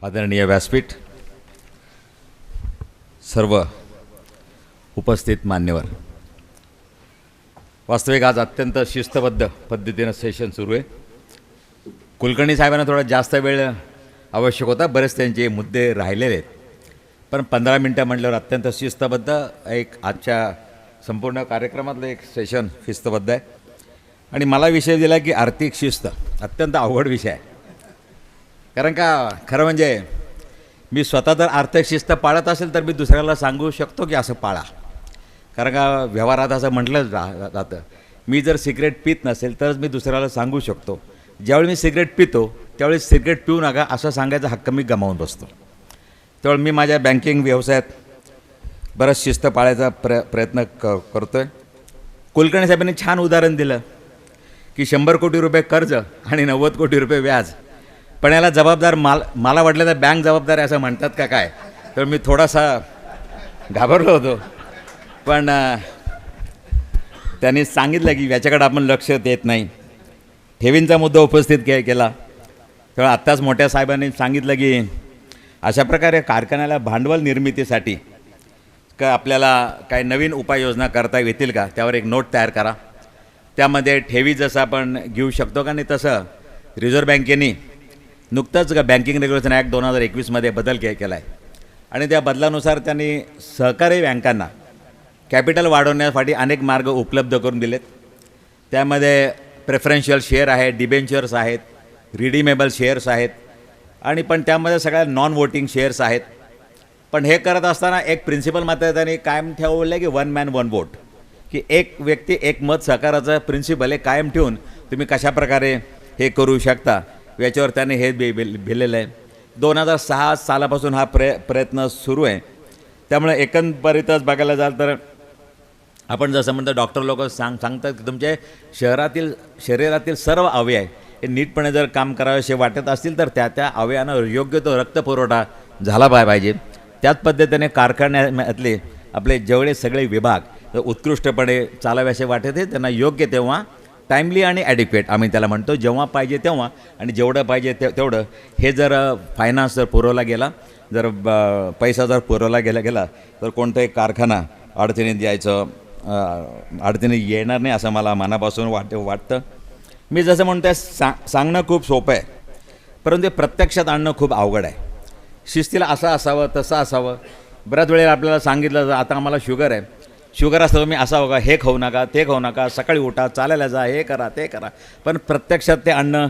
आदरणीय व्यासपीठ, सर्व उपस्थित मान्यवर, वास्तविक आज अत्यंत शिस्तबद्ध पद्धतीनं सेशन सुरू आहे. कुलकर्णी साहेबांना थोडा जास्त वेळ आवश्यक होता, बरेच त्यांचे मुद्दे राहिलेले आहेत, पण 15 मिनटं म्हटल्यावर अत्यंत शिस्तबद्ध एक आजच्या संपूर्ण कार्यक्रमातलं एक सेशन शिस्तबद्ध आहे. आणि मला विषय दिला की आर्थिक शिस्त अत्यंत अवघड विषय आहे. कारण का खरं म्हणजे मी स्वतः जर आर्थिक शिस्त पाळत असेल तर मी दुसऱ्याला सांगू शकतो की असं पाळा. कारण का व्यवहारात असं म्हटलं जातं, मी जर सिगरेट पित नसेल तरच मी दुसऱ्याला सांगू शकतो. ज्यावेळी मी सिगरेट पितो त्यावेळी सिगरेट पिऊ नका असं सांगायचा हक्क मी गमावून बसतो. त्यावेळी मी माझ्या बँकिंग व्यवसायात बरंच शिस्त पाळायचा प्रयत्न करतो आहे. कुलकर्णी साहेबांनी छान उदाहरण दिलं की 100 कोटी रुपये कर्ज आणि 90 कोटी रुपये व्याज, पण याला जबाबदार मला वाटलं तर बँक जबाबदार आहे असं म्हणतात का काय. तर मी थोडासा घाबरलो होतो, पण त्यांनी सांगितलं की याच्याकडे आपण लक्ष देत नाही. ठेवींचा मुद्दा उपस्थित केला. तेव्हा आत्ताच मोठ्या साहेबांनी सांगितलं की अशा प्रकारे कारखान्याला भांडवल निर्मितीसाठी का आपल्याला काही नवीन उपाययोजना करता येतील का, त्यावर एक नोट तयार करा. त्यामध्ये ठेवी जसं आपण घेऊ शकतो का नाही तसं रिझर्व्ह बँकेने नुकतंच बँकिंग रेग्युलेशन ॲक्ट 2021मध्ये बदल केला आहे. आणि त्या बदलानुसार त्यांनी सहकारी बँकांना कॅपिटल वाढवण्यासाठी अनेक मार्ग उपलब्ध करून दिलेत. त्यामध्ये प्रेफरन्शियल शेअर आहे, डिबेंचर्स आहेत, रिडीमेबल शेअर्स आहेत, आणि पण त्यामध्ये सगळ्या नॉन वोटिंग शेअर्स आहेत. पण हे करत असताना एक प्रिन्सिपल मात्र त्यांनी कायम ठेवलं की 1 मॅन 1 वोट, की एक व्यक्ती एक मत सहकाराचं प्रिन्सिपल हे कायम ठेवून तुम्ही कशाप्रकारे हे करू शकता याच्यावर त्याने हे भिलेलं आहे. 2006 सालापासून हा प्रयत्न सुरू आहे. त्यामुळे एकंदरीतच बघायला जाल तर आपण जसं म्हणतो डॉक्टर लोक सांगतात की तुमचे शरीरातील सर्व अवयव हे नीटपणे जर काम करावेसे वाटत असतील तर त्या अवयवांना योग्य तो रक्तपुरवठा झाला पाहिजे. त्याच पद्धतीने कारखान्यातले आपले जेवढे सगळे विभाग उत्कृष्टपणे चालावेसे वाटत आहे त्यांना योग्य तेव्हा टाईमली आणि ॲडिक्वेट आम्ही त्याला म्हणतो, जेव्हा पाहिजे तेव्हा आणि जेवढं पाहिजे तेवढं हे जर फायनान्स जर पुरवला गेला, जर पैसा जर पुरवला गेला तर कोणताही कारखाना अडचणीत येणार नाही असं मला मनापासून वाटतं. मी जसं म्हणतो सांगणं खूप सोपं आहे, परंतु ते प्रत्यक्षात आणणं खूप अवघड आहे. शिस्तीला असं असावं तसं असावं. बऱ्याच वेळेला आपल्याला सांगितलं तर आता आम्हाला शुगर आहे, शुगर असतं मी असा बघा, हे खाऊ नका ते खाऊ नका, सकाळी उठा चालायला जा, हे करा ते करा, पण प्रत्यक्षात ते आणणं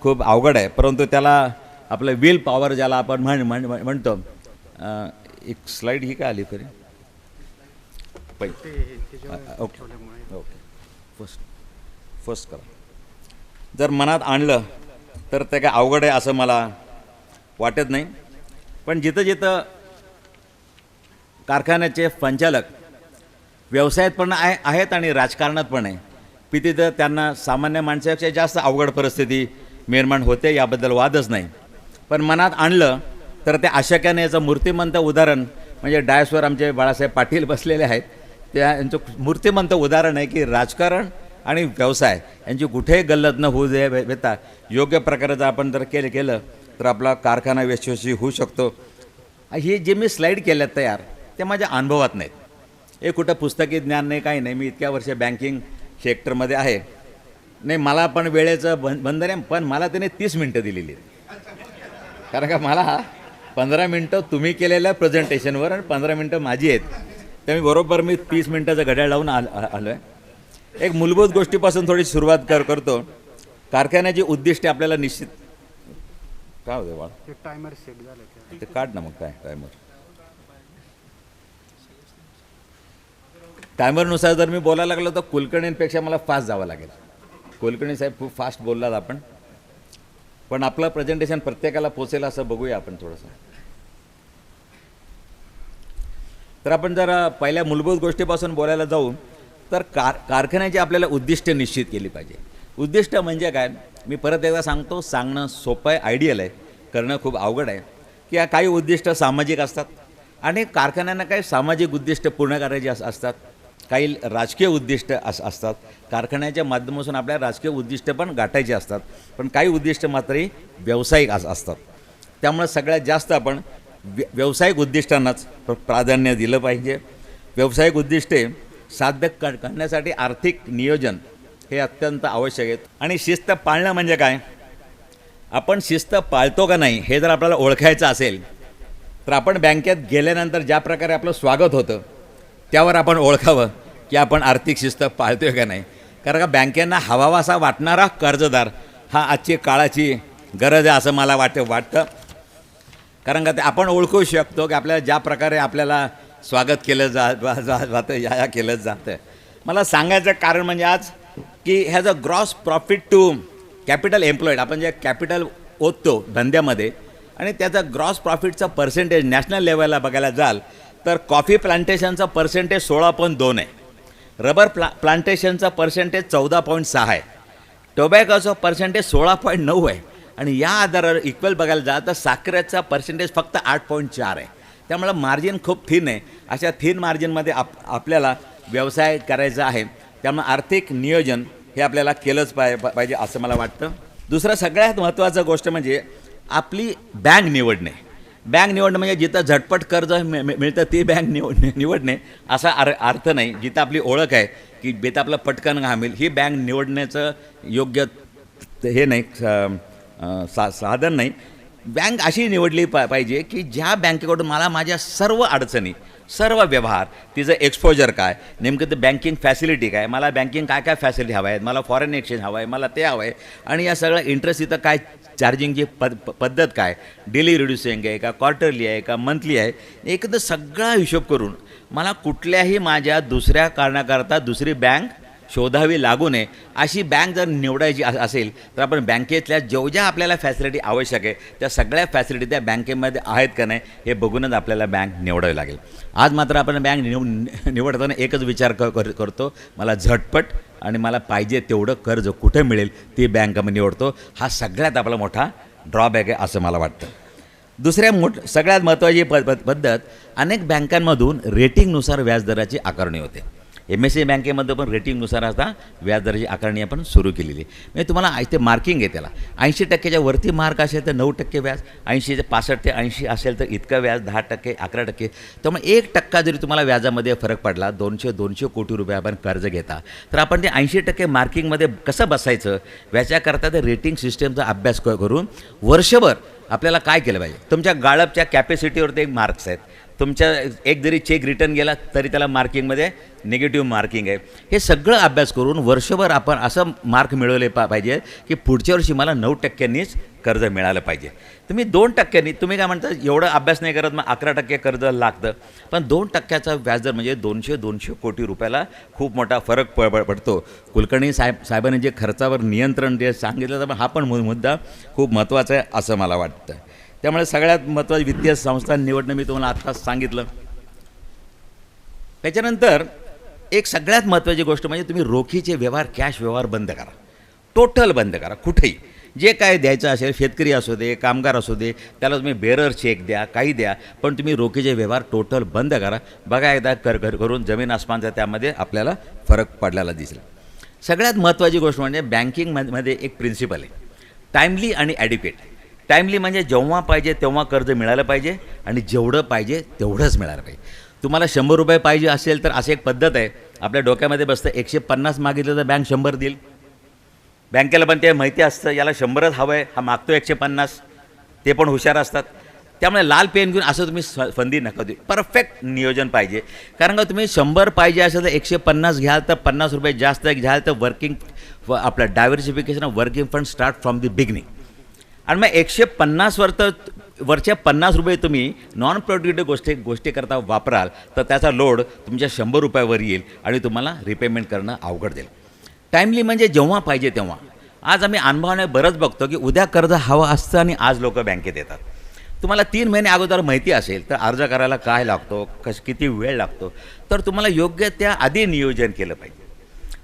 खूप अवघड आहे. परंतु त्याला आपलं विल पॉवर ज्याला आपण म्हणतो. एक स्लाईड ही काय आली खरी ओके ओके फर्स्ट करा. जर मनात आणलं तर ते काय अवघड आहे असं मला वाटत नाही. पण जिथं जिथं कारखान्याचे संचालक व्यवसायात पण आहेत आणि राजकारणात पण आहे, तिथं त्यांना सामान्य माणसापेक्षा जास्त अवघड परिस्थिती निर्माण होते, याबद्दल वादच नाही. पण मनात आणलं तर ते अशक्याने याचं मूर्तिमंत उदाहरण म्हणजे डायसवर आमचे बाळासाहेब पाटील बसलेले आहेत, यांचं मूर्तिमंत उदाहरण आहे की राजकारण आणि व्यवसाय यांची कुठेही गल्लत न होऊ देता योग्य प्रकारे जर आपण जर केलं तर आपला कारखाना यशस्वी होऊ शकतो. हे जे मी स्लाईड केल्यात तयार ते माझ्या अनुभवात नाहीत, हे कुठं पुस्तकी ज्ञान नाही, काही नाही. मी इतक्या वर्ष बँकिंग सेक्टरमध्ये आहे. नाही मला पण वेळेचं बंधन आहे, पण मला त्याने 30 मिनटं दिलेली आहेत. कारण का मला 15 मिनटं तुम्ही केलेल्या प्रेझेंटेशनवर आणि 15 मिनटं माझी आहेत, त्यामुळे बरोबर मी 30 मिनटाचं घड्याळ लावून आलो आहे. एक मूलभूत गोष्टीपासून थोडी सुरुवात करतो. कारखान्याची उद्दिष्टे आपल्याला निश्चित काय होते बाळा, टायमर सेट झालं ते काढ ना मग काय टायमरनुसार जर मी बोलायला लागलो तर कुलकर्णींपेक्षा मला फास्ट जावं लागेल. कुलकर्णी साहेब खूप फास्ट बोललात आपण, पण आपलं प्रेझेंटेशन प्रत्येकाला पोचेल असं बघूया आपण थोडंसं. तर आपण जर पहिल्या मूलभूत गोष्टीपासून बोलायला जाऊ तर कारखान्याची आपल्याला उद्दिष्ट निश्चित केली पाहिजे. उद्दिष्ट म्हणजे काय, मी परत एकदा सांगतो, सांगणं सोपं आहे, आयडियल आहे, करणं खूप अवघड आहे. की काही उद्दिष्ट सामाजिक असतात आणि कारखान्यांना काही सामाजिक उद्दिष्ट पूर्ण करायची असतात, काही राजकीय उद्दिष्ट असतात. कारखान्याच्या माध्यमातून आपल्या राजकीय उद्दिष्ट पण गाठायची असतात, पण काही उद्दिष्ट मात्र व्यावसायिक असतात. त्यामुळे सगळ्यात जास्त आपण व्यावसायिक उद्दिष्टांनाच प्राधान्य दिलं पाहिजे. व्यावसायिक उद्दिष्टे साध्य करण्यासाठी आर्थिक नियोजन हे अत्यंत आवश्यक आहे. आणि शिस्त पाळणं म्हणजे काय, आपण शिस्त पाळतो का नाही हे जर आपल्याला ओळखायचं असेल तर आपण बँकेत गेल्यानंतर ज्या प्रकारे आपलं स्वागत होतं त्यावर आपण ओळखावं की आपण आर्थिक शिस्त पाळतो आहे का नाही. कारण का बँकेंना हवावासा वाटणारा कर्जदार हा आजची काळाची गरज आहे असं मला वाटतं. कारण का ते आपण ओळखू शकतो की आपल्याला ज्या प्रकारे आपल्याला स्वागत केलं जातं या केलं जातं. मला सांगायचं कारण म्हणजे आज की ह्याचं gross profit to capital employed, आपण जे कॅपिटल ओततो धंद्यामध्ये आणि त्याचं ग्रॉस प्रॉफिटचं पर्सेंटेज नॅशनल लेवलला बघायला जाल तर कॉफी प्लांटेशनचं पर्सेंटेज 16.2 आहे, रबर प्लांटेशनचं पर्सेंटेज 14.6 आहे, टोबॅकोचं पर्सेंटेज 16.9 आहे आणि या आधारावर इक्वल बघायला जाल तर साखरेचा पर्सेंटेज फक्त 8.4 आहे. त्यामुळं मार्जिन खूप थिन आहे. अशा थिन मार्जिनमध्ये आपल्याला व्यवसाय करायचा आहे. त्यामुळे आर्थिक नियोजन हे आपल्याला केलंच पाहिजे असं मला वाटतं. दुसरं सगळ्यात महत्त्वाचं गोष्ट म्हणजे आपली बँक निवडणे. बँक निवडणं म्हणजे जिथं झटपट कर्ज मिळतं ती बँक निवडणे असा अर्थ नाही. जिथं आपली ओळख आहे की जिथं आपलं पटकन घामेल ही बँक निवडण्याचं योग्य हे नाही साधन नाही. बँक अशी निवडली पाहिजे की ज्या बँकेकडून मला माझ्या सर्व अडचणी, सर्व व्यवहार, तिचं एक्सपोजर काय, नेमकं ते बँकिंग फॅसिलिटी काय, मला बँकिंग काय काय फॅसिलिटी हवं आहेत, मला फॉरेन एक्सचेंज हवं आहे, मला ते हवं आहे आणि या सगळं इंटरेस्ट इथं काय चार्जिंगची पद्धत काय, डेली रिड्युसिंग आहे का, क्वार्टरली आहे का, मंथली आहे, एकदा सगळा हिशोब करून मला कुठल्याही माझ्या दुसऱ्या कारणाकरता दुसरी बँक शोधावी लागू नये अशी बँक जर निवडायची असेल तर आपण बँकेतल्या जेवढ्या आपल्याला फॅसिलिटी आवश्यक आहे त्या सगळ्या फॅसिलिटी त्या बँकेमध्ये आहेत का नाही हे बघूनच आपल्याला बँक निवडावी लागेल. आज मात्र आपण बँक निवडताना एकच विचार करतो, मला झटपट आणि मला पाहिजे तेवढं कर्ज कुठे मिळेल ती बँक आम्ही निवडतो. हा सगळ्यात आपला मोठा ड्रॉबॅक आहे असं मला वाटतं. दुसऱ्या सगळ्यात महत्त्वाची पद्धत, अनेक बँकांमधून रेटिंगनुसार व्याजदराची आकारणी होते. MSCI बँकेमध्ये पण रेटिंगनुसार आता व्याजदराची आकारणी आपण सुरू केलेली आहे. म्हणजे तुम्हाला इथे मार्किंग आहे, त्याला 80% वरती मार्क असेल तर 9% व्याज, 80 ते 65 ते 80 असेल तर इतकं व्याज, 10%, 11%. त्यामुळे 1% जरी तुम्हाला व्याजामध्ये फरक पडला, 200 कोटी रुपये आपण कर्ज घेता तर आपण ते 80% मार्किंगमध्ये कसं बसायचं याच्याकरता ते रेटिंग सिस्टमचा अभ्यास करून वर्षभर आपल्याला काय केलं पाहिजे. तुमच्या गाळपच्या कॅपॅसिटीवरती एक मार्क्स आहेत, तुमच्या एक जरी चेक रिटर्न गेला तरी त्याला मार्किंगमध्ये निगेटिव्ह मार्किंग आहे. हे सगळं अभ्यास करून वर्षभर आपण असं मार्क मिळवले पाहिजे की पुढच्या वर्षी मला 9%नीच कर्ज मिळालं पाहिजे. तुम्ही 2%नी, तुम्ही काय म्हणता एवढं अभ्यास नाही करत, मग 11% कर्ज लागतं, पण 2%चा व्याजदर म्हणजे 200 कोटी रुपयाला खूप मोठा फरक पडतो. कुलकर्णी साहेबांनी जे खर्चावर नियंत्रण जे सांगितलं तर हा पण मुद्दा खूप महत्त्वाचा आहे असं मला वाटतं. त्यामुळे सगळ्यात महत्त्वाची वित्तीय संस्था निवडणं मी तुम्हाला आत्ताच सांगितलं. त्याच्यानंतर एक सगळ्यात महत्त्वाची गोष्ट म्हणजे तुम्ही रोखीचे व्यवहार, कॅश व्यवहार बंद करा, टोटल बंद करा. कुठेही जे काय द्यायचं असेल, शेतकरी असू दे, कामगार असू दे, त्याला तुम्ही बेरर चेक द्या, काही द्या, पण तुम्ही रोखीचे व्यवहार टोटल बंद करा. बघा एकदा करून जमीन आसमानचा त्यामध्ये आपल्याला फरक पडलेला दिसेल. सगळ्यात महत्त्वाची गोष्ट म्हणजे बँकिंगमध्ये एक प्रिन्सिपल आहे, टाईमली आणि ॲडिक्वेट. टाईमली म्हणजे जेव्हा पाहिजे तेव्हा कर्ज मिळालं पाहिजे आणि जेवढं पाहिजे तेवढंच मिळालं पाहिजे. तुम्हाला 100 रुपये पाहिजे असेल तर अशी एक पद्धत आहे आपल्या डोक्यामध्ये बसतं, 150 मागितलं तर बँक 100 देईल. बँकेला पण ते माहिती असतं याला 100च हवं आहे, हा मागतो 150, ते पण हुशार असतात. त्यामुळे लाल पेन घेऊन असं तुम्ही फंदी नका देऊ. परफेक्ट नियोजन पाहिजे. कारण का तुम्ही 100 पाहिजे असेल तर 150 घ्याल तर 50 रुपये जास्त घ्याल तर आपलं diversification of working fund start from the beginning. आणि मग 150 वरच्या 50 रुपये तुम्ही नॉन प्रोडक्टिव्ह गोष्टी करता वापराल तर त्याचा लोड तुमच्या 100 रुपयावर येईल आणि तुम्हाला रिपेमेंट करणं अवघड जाईल. टाईमली म्हणजे जेव्हा पाहिजे तेव्हा. आज आम्ही अनुभवाने बरंच बघतो की उद्या कर्ज हवं असतं आणि आज लोक बँकेत येतात. तुम्हाला 3 महिने अगोदर माहिती असेल तर अर्ज करायला काय लागतो, किती वेळ लागतो, तर तुम्हाला योग्य त्या आधी नियोजन केलं पाहिजे.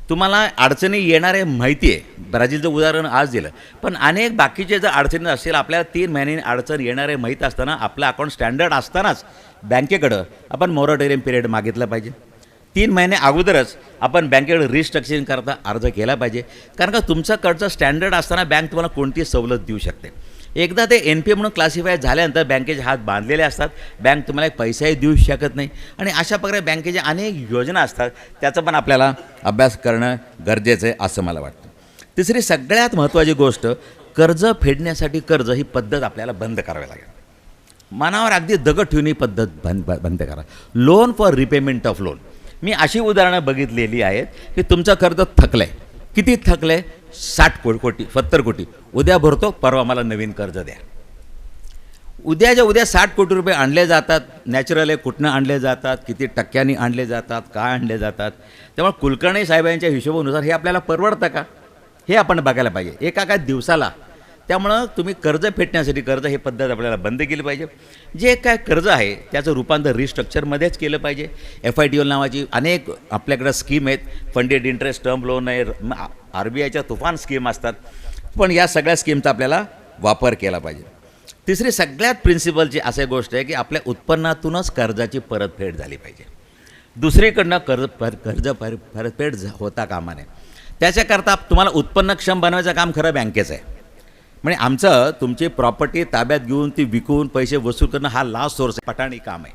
तुम्हाला अडचणी येणारे माहिती आहे, ब्राझीलचं उदाहरण आज दिलं, पण अनेक बाकीचे जर अडचणी असतील, आपल्याला 3 महिन्यांनी अडचण येणारे माहीत असताना, आपलं अकाउंट स्टँडर्ड असतानाच बँकेकडं आपण मोरटोरियम पिरियड मागितला पाहिजे. 3 महिने अगोदरच आपण बँकेकडे रिस्ट्रक्चरिंग करता अर्ज केला पाहिजे. कारण का तुमचं कर्ज स्टँडर्ड असताना बँक तुम्हाला कोणती सवलत देऊ शकते. एकदा ते एन पी ए म्हणून क्लासिफाय झाल्यानंतर बँकेचे हात बांधलेले असतात, बँक तुम्हाला एक पैसाही देऊ शकत नाही आणि अशा प्रकारे बँकेच्या अनेक योजना असतात, त्याचा पण आपल्याला अभ्यास करणं गरजेचं आहे असं मला वाटतं. तिसरी सगळ्यात महत्त्वाची गोष्ट, कर्ज फेडण्यासाठी कर्ज ही पद्धत आपल्याला बंद करावी लागेल. मनावर अगदी दगड ठेवून ही पद्धत बंद करा. Loan for repayment of loan. मी अशी उदाहरणं बघितलेली आहेत की तुमचं कर्ज थकलं आहे. किती थकलं आहे? 60 कोटी 70 कोटी. उद्या भरतो, परवा मला नवीन कर्ज द्या. उद्याच्या उद्या 60 कोटी रुपये आणले जातात. नॅचरल आहे, कुठनं आणले जातात, किती टक्क्यांनी आणले जातात, काय आणले जातात. त्यामुळे कुलकर्णी साहेबांच्या हिशोबानुसार हे आपल्याला परवडतं का, हे आपण बघायला पाहिजे एका काय दिवसाला. त्यामुळं तुम्ही कर्ज फेडण्यासाठी कर्ज हे पद्धत आपल्याला बंद केली पाहिजे. जे काय कर्ज आहे त्याचं रूपांतर रिस्ट्रक्चरमध्येच केलं पाहिजे. FITL नावाची अनेक आपल्याकडं स्कीम आहेत. फंडेड इंटरेस्ट टर्म लोन आहे, RBIच्या तुफान स्कीम असतात. पण या सगळ्या स्कीमचा आपल्याला वापर केला पाहिजे. तिसरी सगळ्यात प्रिन्सिपलची अशी गोष्ट आहे की आपल्या उत्पन्नातूनच कर्जाची परतफेड झाली पाहिजे. दुसरीकडनं कर्ज परतफेड होता कामा नये. त्याच्याकरता तुम्हाला उत्पन्नक्षम बनवायचं काम खरं बँकेचं आहे. म्हणजे आमचं तुमची प्रॉपर्टी ताब्यात घेऊन ती विकून पैसे वसूल करणं हा लास्ट सोर्स आहे. पठाणी काम आहे.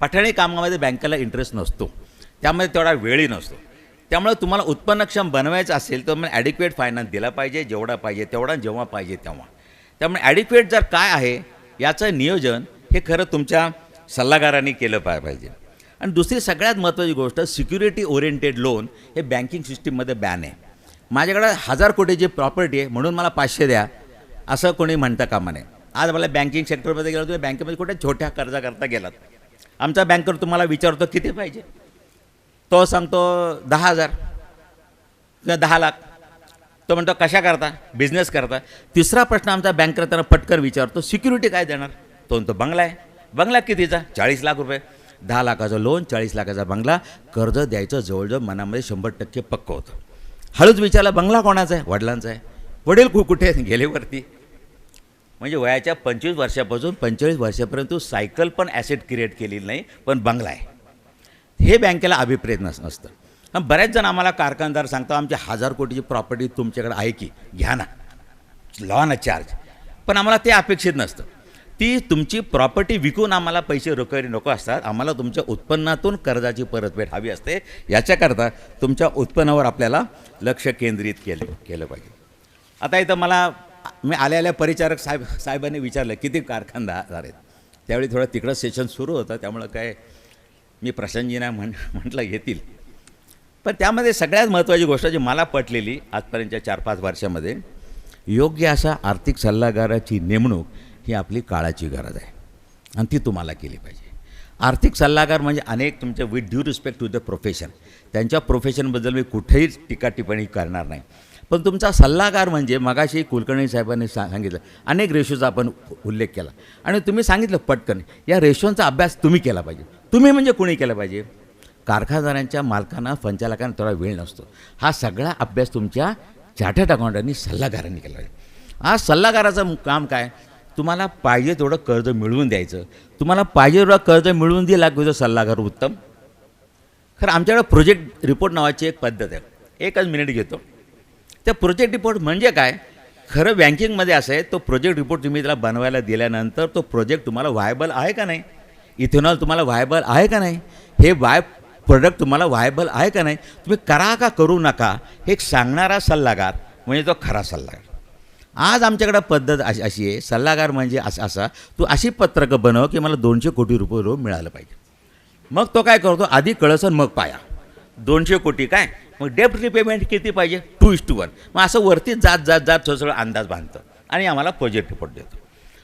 पठाणी कामामध्ये बँकेला इंटरेस्ट नसतो, त्यामध्ये तेवढा वेळही नसतो. त्यामुळे तुम्हाला उत्पन्नक्षम बनवायचं असेल तर मग ॲडिक्वेट फायनान्स दिला पाहिजे, जेवढा पाहिजे तेवढा, जेव्हा पाहिजे तेव्हा. त्यामुळे ॲडिक्वेट जर काय आहे याचं नियोजन हे खरं तुमच्या सल्लागारांनी केलं पाहिजे. आणि दुसरी सगळ्यात महत्त्वाची गोष्ट, सिक्युरिटी ओरिएंटेड लोन हे बँकिंग सिस्टीममध्ये बॅन आहे. माझ्याकडे 1000 कोटीची प्रॉपर्टी आहे म्हणून मला 500 द्या असं कोणी म्हणता कामा नये. आज मला बँकिंग सेक्टरमध्ये गेलो, तुम्ही बँकेमध्ये कुठे छोट्या कर्जाकरता गेलात, आमचा बँकर तुम्हाला विचारतो किती पाहिजे, तो सांगतो 10,000 किंवा 10 लाख. तो म्हणतो कशा करता, बिझनेस करता. तिसरा प्रश्न आमचा बँकर त्यांना पटकन विचारतो, सिक्युरिटी काय देणार. तो म्हणतो बंगला आहे. बंगला कितीचा? 40 लाख रुपये. 10 लाखाचं लोन, 40 लाखाचा बंगला. कर्ज द्यायचं जवळजवळ मनामध्ये 100% पक्क होतं. हळूच विचारला, बंगला कोणाचा आहे? वडिलांचा आहे. वडील कुठे गेले वरती. म्हणजे वयाच्या 25 वर्षापासून 45 वर्षापर्यंत तू सायकल पण ॲसेट क्रिएट केलेली नाही, पण बंगला आहे. हे बँकेला अभिप्रेत नसतं. बऱ्याच जण आम्हाला कारखानदार सांगतो आमची 1000 कोटीची प्रॉपर्टी तुमच्याकडे आहे की घ्या ना, लॉ ना चार्ज. पण आम्हाला ते अपेक्षित नसतं. ती तुमची प्रॉपर्टी विकून आम्हाला पैसे रोकडी नको असतात. आम्हाला तुमच्या उत्पन्नातून कर्जाची परतफेड हवी असते. याच्याकरता तुमच्या उत्पन्नावर आपल्याला लक्ष केंद्रित केलं पाहिजे. आता इथं मी आल्या परिचारक साहेबांनी विचारलं किती कारखानदार आहेत. त्यावेळी थोडं तिकडं सेशन सुरू होतं, त्यामुळं काय मी प्रशांतजींना म्हटलं येतील. पण त्यामध्ये सगळ्यात महत्त्वाची गोष्ट जी मला पटलेली आजपर्यंतच्या 4-5 वर्षामध्ये, योग्य अशा आर्थिक सल्लागाराची नेमणूक ही आपली काळाची गरज आहे आणि ती तुम्हाला केली पाहिजे. आर्थिक सल्लागार म्हणजे अनेक तुमच्या with due respect to the profession, त्यांच्या प्रोफेशनबद्दल मी कुठेही टीका टिप्पणी करणार नाही. पण तुमचा सल्लागार म्हणजे मगाशी कुलकर्णी साहेबांनी सांगितलं, अनेक रेशोचा आपण उल्लेख केला आणि तुम्ही सांगितलं पटकन या रेशोंचा अभ्यास तुम्ही केला पाहिजे. तुम्ही म्हणजे कोणी केला पाहिजे? कारखानदारांच्या मालकांना, संचालकांना थोडा वेळ नसतो. हा सगळा अभ्यास तुमच्या चार्टर्ड अकाउंटंटनी, सल्लागारांनी केला पाहिजे. आज सल्लागाराचं काम काय? तुम्हाला पाहिजे तेवढं कर्ज मिळवून द्यायचं. तुम्हाला पाहिजे तेवढं कर्ज मिळवून दिला की सल्लागार उत्तम. खरं आमच्याकडे प्रोजेक्ट रिपोर्ट नावाची एक पद्धत आहे, 1 मिनिट घेतो. त्या प्रोजेक्ट रिपोर्ट म्हणजे काय? खरं बँकिंगमध्ये असं आहे, तो प्रोजेक्ट रिपोर्ट तुम्ही त्याला बनवायला दिल्यानंतर तो प्रोजेक्ट तुम्हाला व्हायबल आहे का नाही, इथेनॉल तुम्हाला व्हायबल आहे का नाही, हे प्रोडक्ट तुम्हाला व्हायबल आहे का नाही, तुम्ही करा का करू नका हे एक सांगणारा सल्लागार म्हणजे तो खरा सल्लागार. आज आमच्याकडं पद्धत अशी आहे, सल्लागार म्हणजे असा तू अशी पत्रकं बनव की मला 200 कोटी रुपये रोज मिळालं पाहिजे. मग तो काय करतो, आधी कळसन मग पाया. 200 कोटी काय, मग डेप्ट रिपेमेंट किती पाहिजे, 2:1. मग असं वरती जात सगळं अंदाज बांधतं आणि आम्हाला प्रोजेक्ट रिपोर्ट देतो.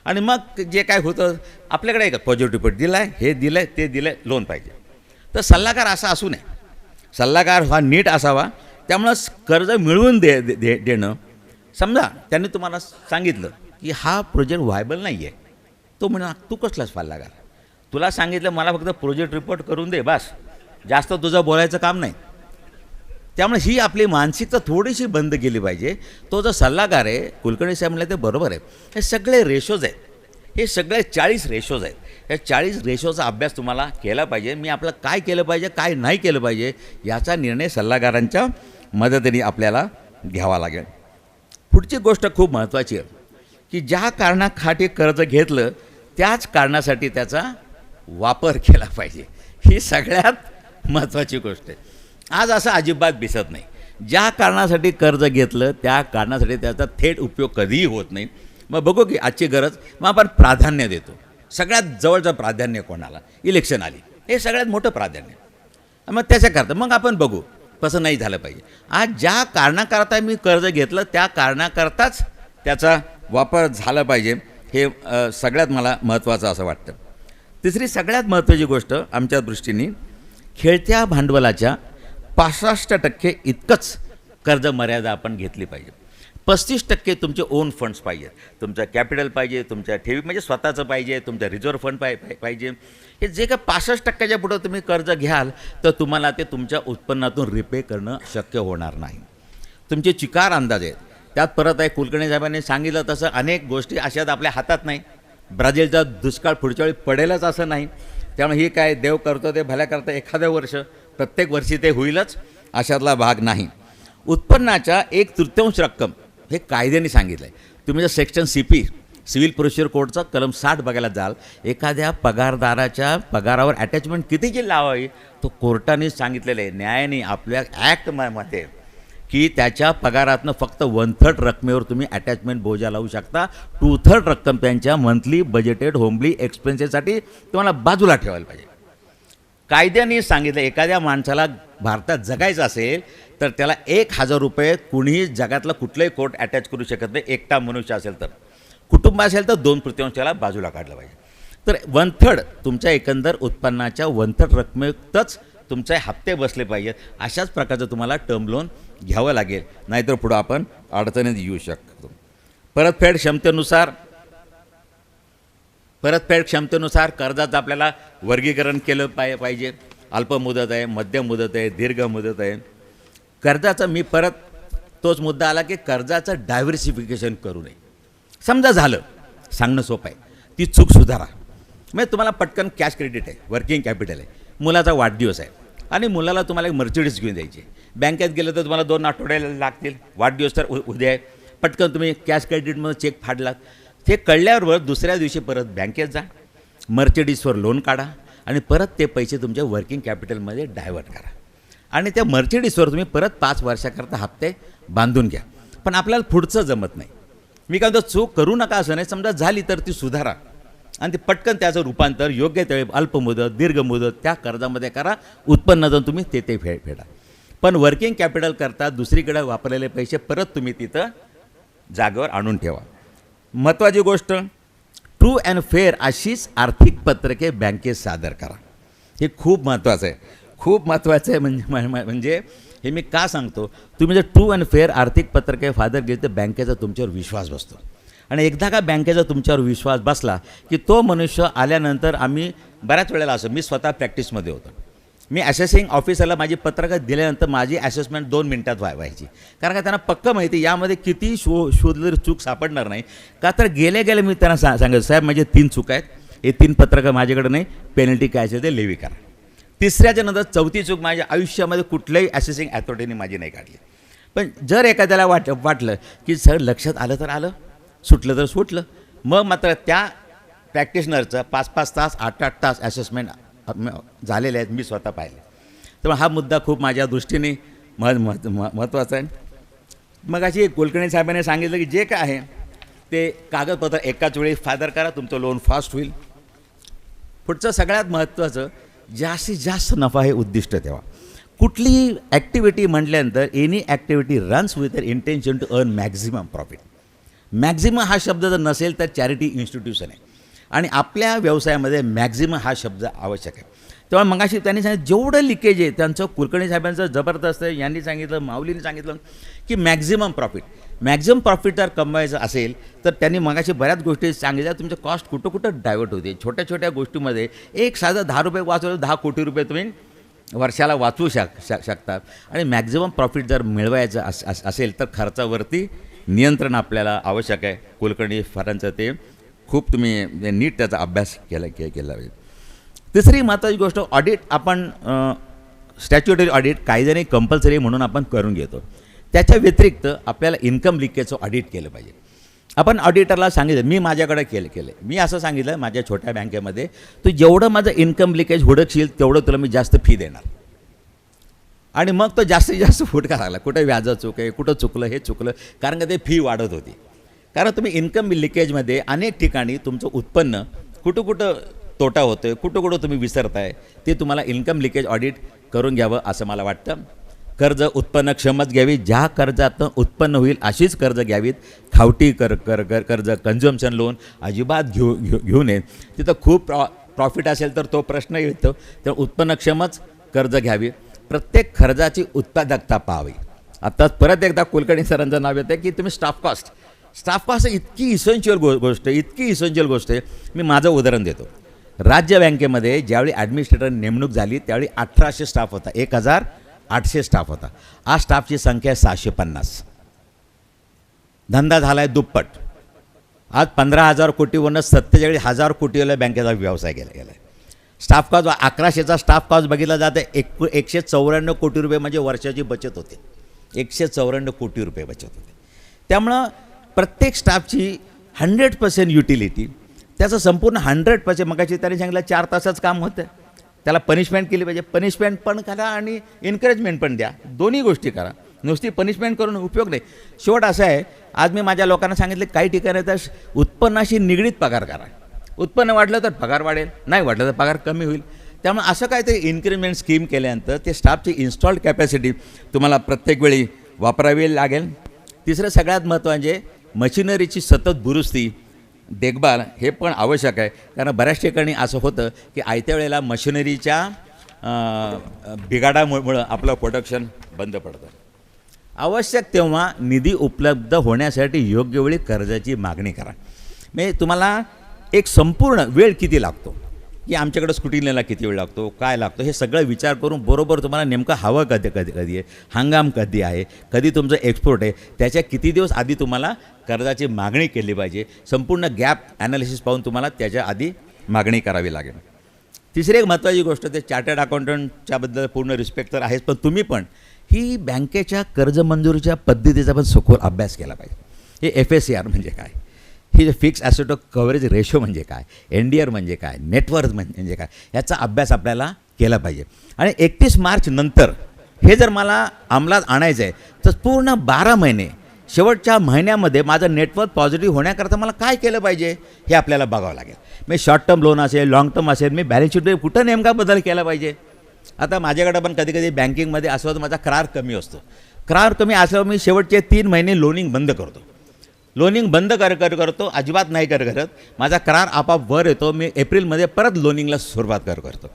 आणि मग जे काय होतं आपल्याकडे एक प्रोजेक्ट रिपोर्ट दिला आहे, हे दिलं आहे, ते दिलं आहे, लोन पाहिजे. तर सल्लागार असा असू नये. सल्लागार हा नीट असावा. त्यामुळं कर्ज मिळवून देणं. समजा त्यांनी तुम्हाला सांगितलं की हा प्रोजेक्ट व्हायबल नाही आहे, तो म्हणा तू कसलाच सल्लागार, तुला सांगितलं मला फक्त प्रोजेक्ट रिपोर्ट करून दे बस, जास्त तुझं बोलायचं काम नाही. त्यामुळे ही आपली मानसिकता थोडीशी बंद केली पाहिजे. तो जो सल्लागार आहे, कुलकर्णी साहेब म्हणले ते बरोबर आहे, हे सगळे रेशोज आहेत, हे सगळे 40 रेशोज आहेत. या 40 रेशोचा अभ्यास तुम्हाला केला पाहिजे. मी आपलं काय केलं पाहिजे, काय नाही केलं पाहिजे याचा निर्णय सल्लागारांच्या मदतीने आपल्याला घ्यावा लागेल. पुढची गोष्ट खूप महत्त्वाची आहे की ज्या कारणाखाती कर्ज घेतलं त्याच कारणासाठी त्याचा वापर केला पाहिजे. ही सगळ्यात महत्त्वाची गोष्ट आहे. आज असं अजिबात दिसत नाही. ज्या कारणासाठी कर्ज घेतलं त्या कारणासाठी त्याचा थेट उपयोग कधीही होत नाही. मग बघू की आजची गरज, मग आपण प्राधान्य देतो. सगळ्यात जवळचं प्राधान्य कोणाला? इलेक्शन आली, हे सगळ्यात मोठं प्राधान्य. मग त्याच्याकरता मग आपण बघू, तसं नाही झालं पाहिजे. आज ज्या कारणाकरता मी कर्ज घेतलं त्या कारणाकरताच त्याचा वापर झाला पाहिजे. हे सगळ्यात मला महत्त्वाचं असं वाटतं. तिसरी सगळ्यात महत्त्वाची गोष्ट आमच्या दृष्टीने, खेळत्या भांडवलाच्या 65% इतकंच कर्ज मर्यादा आपण घेतली पाहिजे. 35% तुमचे ओन फंड्स पाहिजे, तुमचं कॅपिटल पाहिजे, तुमच्या ठेवी म्हणजे स्वतःचं पाहिजे, तुमचं रिझर्व्ह फंड पाहिजे. हे जे काय 65%च्या पुढं तुम्ही कर्ज घ्याल तर तुम्हाला ते तुमच्या उत्पन्नातून रिपे करणं शक्य होणार नाही. तुमचे चिकार अंदाज आहेत. त्यात परत आहे, कुलकर्णी साहेबांनी सांगितलं तसं अनेक गोष्टी अशात आपल्या हातात नाही. ब्राझीलचा दुष्काळ पुढच्या वेळी पडेलच असं नाही. त्यामुळे ही काय देव करतो ते भल्या करतं एखादं वर्ष, प्रत्येक वर्षी ते होईलच अशातला भाग नाही. उत्पन्नाच्या 1/3 रक्कम हे कायद्याने सांगितलं आहे. तुम्ही जर सेक्शन CP सिव्हिल प्रोसिजर कोडचा कलम 60 बघायला जाल, एखाद्या पगारदाराच्या पगारावर अटॅचमेंट कितीची लावावी तो कोर्टाने सांगितलेलं आहे, न्यायाने आपल्या ॲक्टमध्ये, की त्याच्या पगारातनं फक्त 1/3 रकमेवर तुम्ही अटॅचमेंट बोजा लावू शकता. 2/3 रक्कम त्यांच्या मंथली बजेटेड होमली एक्सपेन्सेससाठी तुम्हाला बाजूला ठेवायला पाहिजे. कायद्याने सांगितलं एखाद्या माणसाला भारतात जगायचं असेल तर त्याला 1,000 रुपये कुणीही जगातलं कुठलंही कोर्ट अटॅच करू शकत नाही. एकटा मनुष्य असेल तर, कुटुंब असेल तर 2/3 त्याला बाजूला काढलं पाहिजे. तर 1/3 तुमच्या एकंदर उत्पन्नाच्या 1/3 रकमेतच तुमचे हप्ते बसले पाहिजेत. अशाच प्रकारचं तुम्हाला टर्म लोन घ्यावं लागेल, नाहीतर पुढं आपण अडचणीत येऊ शकतो. परतफेड क्षमतेनुसार कर्जाचं आपल्याला वर्गीकरण केलं पाहिजे. अल्पमुदत आहे, मध्यम मुदत आहे, दीर्घ मुदत आहे. कर्जाचं मी परत तोच मुद्दा आला की कर्जाचं डायव्हर्सिफिकेशन करू नये. समजा झालं, सांगणं सोपं आहे, ती चूक सुधारा. म्हणजे तुम्हाला पटकन कॅश क्रेडिट आहे, वर्किंग कॅपिटल आहे, मुलाचा वाढदिवस आहे आणि मुलाला तुम्हाला एक मर्सिडीज घेऊन द्यायची. बँकेत गेलं तर तुम्हाला 2 आठवडे लागतील, वाढदिवस तर उद्या आहे. पटकन तुम्ही कॅश क्रेडिटमध्ये चेक फाडलात. ते कळल्यावर दुसऱ्या दिवशी परत बँकेत जा, मर्सिडीजवर लोन काढा आणि परत ते पैसे तुमच्या वर्किंग कॅपिटलमध्ये डायव्हर्ट करा आणि त्या मर्सिडीजवर तुम्ही परत 5 वर्षाकरता हप्ते बांधून घ्या. पण आपल्याला पुढचं जमत नाही. मी काय म्हणतो, चूक करू नका असं नाही, समजा झाली तर ती सुधारा आणि ते पटकन त्याचं रूपांतर योग्य त्यावेळी अल्पमुदत दीर्घ मुदत त्या कर्जामध्ये करा. उत्पन्नातून तुम्ही ते फेडा. पण वर्किंग कॅपिटल करता दुसरीकडे वापरलेले पैसे परत तुम्ही तिथं जागेवर आणून ठेवा. महत्त्वाची गोष्ट, ट्रू अँड फेअर अशीच आर्थिक पत्रके बँकेत सादर करा. हे खूप महत्त्वाचं आहे, खूप महत्त्वाचं आहे. म्हणजे हे मी का सांगतो, तुम्ही जर ट्रू अँड फेअर आर्थिक पत्रके सादर केली तर बँकेचा तुमच्यावर विश्वास बसतो. आणि एकदा का बँकेचा तुमच्यावर विश्वास बसला की तो मनुष्य आल्यानंतर, आम्ही बऱ्याच वेळेला असं, मी स्वतः प्रॅक्टिसमध्ये होतो, मी असेसिंग ऑफिसरला माझी पत्रकं दिल्यानंतर माझी असेसमेंट 2 मिनिटात व्हायची. कारण का त्यांना पक्कं माहिती यामध्ये किती शोधलेली चूक सापडणार नाही. का तर गेले मी त्यांना सांगितलं, साहेब माझे 3 चूक आहेत, हे 3 पत्रकं माझ्याकडे नाही, पेनल्टी काय असेल ते लेवी करा. तिसऱ्याच्या नंतर 4थी चूक माझ्या आयुष्यामध्ये कुठल्याही असेसिंग अथॉरिटीने माझी नाही काढली. पण जर एखाद्याला वाटलं की सर लक्षात आलं तर आलं, सुटलं तर सुटलं, मग मात्र त्या प्रॅक्टिशनरचं 5-5 तास 8-8 तास असेसमेंट झालेले आहेत, मी स्वतः पाहिले. त्यामुळे हा मुद्दा खूप माझ्या दृष्टीने महत्त्वाचा आहे. मग अशी कुलकर्णी साहेबांनी सांगितलं की जे काय आहे ते कागदपत्र एकाच वेळी सादर करा, तुमचं लोन फास्ट होईल. पुढचं सगळ्यात महत्त्वाचं, जास्तीत जास्त नफा हे उद्दिष्ट ठेवा. कुठलीही ॲक्टिव्हिटी म्हटल्यानंतर any activity runs with a intention to earn maximum profit. Maximum हा शब्द जर नसेल तर चॅरिटी इन्स्टिट्यूशन आहे आणि आपल्या व्यवसायामध्ये मॅक्झिमम हा शब्द आवश्यक आहे. तेव्हा मगाशी त्यांनी सांगितलं जेवढं लिकेज आहे त्यांचं, कुलकर्णी साहेबांचं जबरदस्त आहे. यांनी सांगितलं, माऊलीने सांगितलं की मॅक्झिमम प्रॉफिट जर कमवायचं असेल तर त्यांनी मगाशी बऱ्याच गोष्टी सांगितल्या. तुमचं कॉस्ट कुठं डायव्हर्ट होते. छोट्या छोट्या गोष्टीमध्ये एक साधं 10 रुपये वाचवलं 10 कोटी रुपये तुम्ही वर्षाला वाचवू शकतात. आणि मॅक्झिमम प्रॉफिट जर मिळवायचं असेल तर खर्चावरती नियंत्रण आपल्याला आवश्यक आहे. कुलकर्णी फारांचं ते खूप तुम्ही नीट त्याचा अभ्यास केला पाहिजे. तिसरी महत्त्वाची गोष्ट, ऑडिट आपण स्टॅच्युटरी ऑडिट कायद्याने कंपल्सरी म्हणून आपण करून घेतो. त्याच्या व्यतिरिक्त आपल्याला इन्कम लिकेजचं ऑडिट केलं पाहिजे. आपण ऑडिटरला सांगितलं, मी माझ्याकडे केले मी असं सांगितलं माझ्या छोट्या बँकेमध्ये, तू जेवढं माझं इन्कम लिकेज हुडकशील तेवढं तुला मी जास्त फी देणार. आणि मग तो जास्तीत जास्त फुटका लागला, कुठं व्याजं चूक आहे, कुठं चुकलं, हे चुकलं, कारण का ते फी वाढत होती. कारण तुम्ही इन्कम लिकेजमध्ये अनेक ठिकाणी तुमचं उत्पन्न कुठं कुठं तोटा होतो आहे, कुठं कुठं तुम्ही विसरताय, ते तुम्हाला इन्कम लिकेज ऑडिट करून घ्यावं असं मला वाटतं. कर्ज उत्पन्नक्षमच घ्यावी, ज्या कर्जातनं उत्पन्न होईल अशीच कर्ज घ्यावीत. खावटी कर्ज कन्झम्पशन लोन अजिबात घेऊ नये. तिथं खूप प्रॉफिट असेल तर तो प्रश्न येतो, तर उत्पन्नक्षमच कर्ज घ्यावी. प्रत्येक खर्चाची उत्पादकता पाहावी. आता परत एकदा कुलकर्णी सरांचं नाव येतं की तुम्ही स्टाफ कॉस्ट इतकी इसेन्शियल गोष्ट आहे. मी माझं उदाहरण देतो. राज्य बँकेमध्ये ज्यावेळी ॲडमिनिस्ट्रेटर नेमणूक झाली त्यावेळी 1800 स्टाफ होता, 1800 स्टाफ होता. आज स्टाफची संख्या 650. धंदा झाला आहे दुप्पट. आज 15,000 कोटीवरून 47,000 कोटीवाला बँकेचा व्यवसाय केला गेला आहे. स्टाफ कॉस्ट 1100चा स्टाफ कॉस्ट बघितला जातं 194 कोटी रुपये म्हणजे वर्षाची बचत होते. 194 कोटी रुपये बचत होते. त्यामुळं प्रत्येक स्टाफची 100% युटिलिटी, त्याचं संपूर्ण 100%. मगाशी त्याने सांगितलं 4 तासच काम होतं, त्याला पनिशमेंट केली पाहिजे. पनिशमेंट पण करा आणि एन्करेजमेंट पण द्या, दोन्ही गोष्टी करा. नुसती पनिशमेंट करून उपयोग नाही. शेवट असं आहे, आज मी माझ्या लोकांना सांगितले काही ठिकाणी तर उत्पन्नाशी निगडीत पगार करा. उत्पन्न वाढलं तर पगार वाढेल, नाही वाढलं तर पगार कमी होईल. त्यामुळे असं काहीतरी इन्क्रिमेंट स्कीम केल्यानंतर ते स्टाफची इन्स्टॉल्ड कॅपॅसिटी तुम्हाला प्रत्येक वेळी वापरावी लागेल. तिसरं सगळ्यात महत्त्वाचे मशिनरीची सतत दुरुस्ती देखभाल हे पण आवश्यक आहे. कारण बऱ्याच ठिकाणी असं होतं की आयत्या वेळेला मशिनरीच्या बिघाडामुळं आपलं प्रोडक्शन बंद पडतं. आवश्यक तेव्हा निधी उपलब्ध होण्यासाठी योग्य वेळी कर्जाची मागणी करा. म्हणजे तुम्हाला एक संपूर्ण वेळ किती लागतो, की आमच्याकडं स्कुटीला किती वेळ लागतो, काय लागतो, हे सगळं विचार करून बरोबर तुम्हाला नेमकं हवं कधी आहे, हंगाम कधी आहे, कधी तुमचं एक्सपोर्ट आहे, त्याच्या किती दिवस आधी तुम्हाला कर्जाची मागणी केली पाहिजे. संपूर्ण गॅप ॲनालिसिस पाहून तुम्हाला त्याच्या आधी मागणी करावी लागेल. तिसरी एक महत्त्वाची गोष्ट, ते चार्टर्ड अकाउंटंटच्याबद्दल पूर्ण रिस्पेक्ट तर आहेच, पण तुम्ही पण ही बँकेच्या कर्ज मंजुरीच्या पद्धतीचा पण सखोल अभ्यास केला पाहिजे. हे FACR म्हणजे काय, ही जे फिक्स ॲसेट कव्हरेज रेशो म्हणजे काय, NDR म्हणजे काय, नेटवर्थ म्हणजे काय, याचा अभ्यास आपल्याला केला पाहिजे. आणि 31 मार्च नंतर हे जर मला अंमलात आणायचं आहे तर पूर्ण 12 महिने शेवटच्या महिन्यामध्ये माझं नेटवर्थ पॉझिटिव्ह होण्याकरता मला काय केलं पाहिजे हे आपल्याला बघावं लागेल. मी शॉर्ट टर्म लोन असेल, लाँग टर्म असेल, मी बॅलन्स शीटमध्ये कुठं नेमका बदल केला पाहिजे. आता माझ्याकडं पण कधी कधी बँकिंगमध्ये असं होतं, माझा करार कमी असतो. करार कमी असल्यावर मी शेवटचे 3 महिने लोनिंग बंद करतो. लोनिंग बंद करतो, अजिबात नाही करत. माझा करार आपाप वर येतो. मी एप्रिलमध्ये परत लोनिंगला सुरुवात करतो.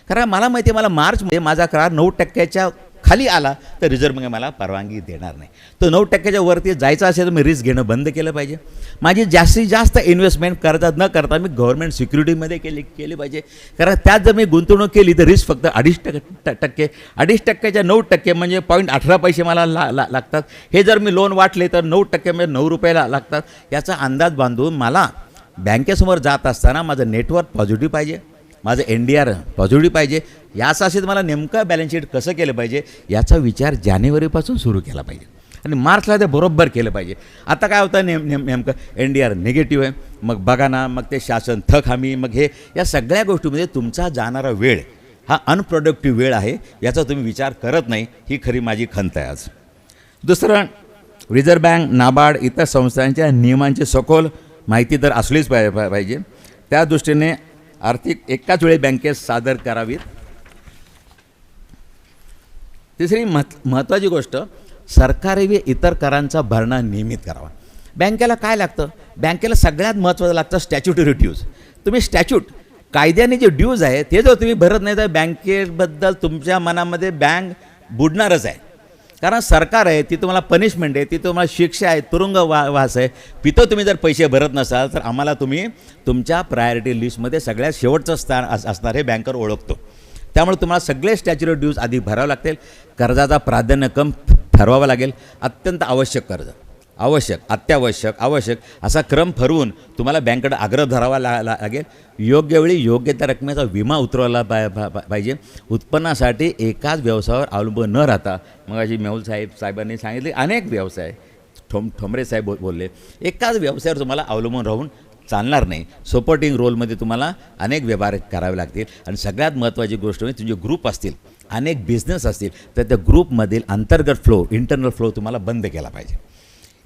कारण मला माहिती आहे, मला मार्चमध्ये माझा करार 9% खाली आला तर रिझर्व्ह बँक मला परवानगी देणार नाही. तो 9% वरती जायचा असेल तर मी रिस्क घेणं बंद केलं पाहिजे. माझी जास्तीत जास्त इन्व्हेस्टमेंट कर्जात न करता मी गव्हर्नमेंट सिक्युरिटीमध्ये केली पाहिजे. कारण त्यात जर मी गुंतवणूक केली तर रिस्क फक्त 2.5%, 2.5%च्या 9% म्हणजे 0.18 पैसे मला लागतात. हे जर मी लोन वाटले तर 9% म्हणजे 9 रुपये लागतात. याचा अंदाज बांधून मला बँकेसमोर जात असताना माझं नेटवर्क पॉझिटिव्ह पाहिजे, माझं NDR पॉझिटिव्ह पाहिजे. यासाठी मला नेमकं बॅलन्स शीट कसं केलं पाहिजे याचा विचार जानेवारीपासून सुरू केला पाहिजे आणि मार्चला ते बरोबर केलं पाहिजे. आता काय होतं, नेमकं NDR निगेटिव्ह आहे, मग बघा ना, मग ते शासन थक हमी, मग हे या सगळ्या गोष्टीमध्ये तुमचा जाणारा वेळ हा अनप्रोडक्टिव्ह वेळ आहे. याचा तुम्ही विचार करत नाही. ही खरी माझी खंत आहे आज. दुसरं, रिझर्व्ह बँक, नाबार्ड इतर संस्थांच्या नियमांची सखोल माहिती तर असलीच पाहिजे. त्या दृष्टीने आर्थिक एकाच वेळी बँकेत सादर करावीत. तिसरी महत्त्वाची गोष्ट, सरकारी व इतर करांचा भरणा नियमित करावा. बँकेला काय लागतं, बँकेला सगळ्यात महत्त्वाचं लागतं स्टॅच्युटरी ड्यूज. तुम्ही कायद्याने जे ड्यूज आहे ते जर तुम्ही भरत नाही तर बँकेबद्दल तुमच्या मनामध्ये बँक बुडणारच आहे. कारण सरकार आहे, ती तुम्हाला पनिशमेंट आहे, ती तुम्हाला शिक्षा आहे, तुरुंगवास आहे. तिथं तुम्ही जर पैसे भरत नसाल तर आम्हाला तुम्ही तुमच्या प्रायोरिटी लिस्टमध्ये सगळ्यात शेवटचं स्थान असणार हे बँकर ओळखतो. त्यामुळे तुम्हाला सगळे स्टॅच्युटरी ड्यूज आधी भरावं लागतील. कर्जाचा प्राधान्यक्रम ठरवावा लागेल. अत्यंत आवश्यक कर्ज, अत्यावश्यक असा क्रम ठरवून तुम्हाला बँकेकडे आग्रह धरावा लागेल. योग्य वेळी योग्य त्या रकमेचा विमा उतरवला पाहिजे. उत्पन्नासाठी एकाच व्यवसायावर अवलंबून न राहता, मग मेहुल साहेबांनी सांगितले, अनेक व्यवसाय ठोंबरे साहेब बोलले, एकाच व्यवसायावर तुम्हाला अवलंबून राहून चालणार नाही. सपोर्टिंग रोलमध्ये तुम्हाला अनेक व्यवहार करावे लागतील. आणि सगळ्यात महत्त्वाची गोष्ट म्हणजे तुमचे ग्रुप असतील, अनेक बिझनेस असतील, तर त्या ग्रुपमधील अंतर्गत फ्लो, इंटरनल फ्लो तुम्हाला बंद केला पाहिजे.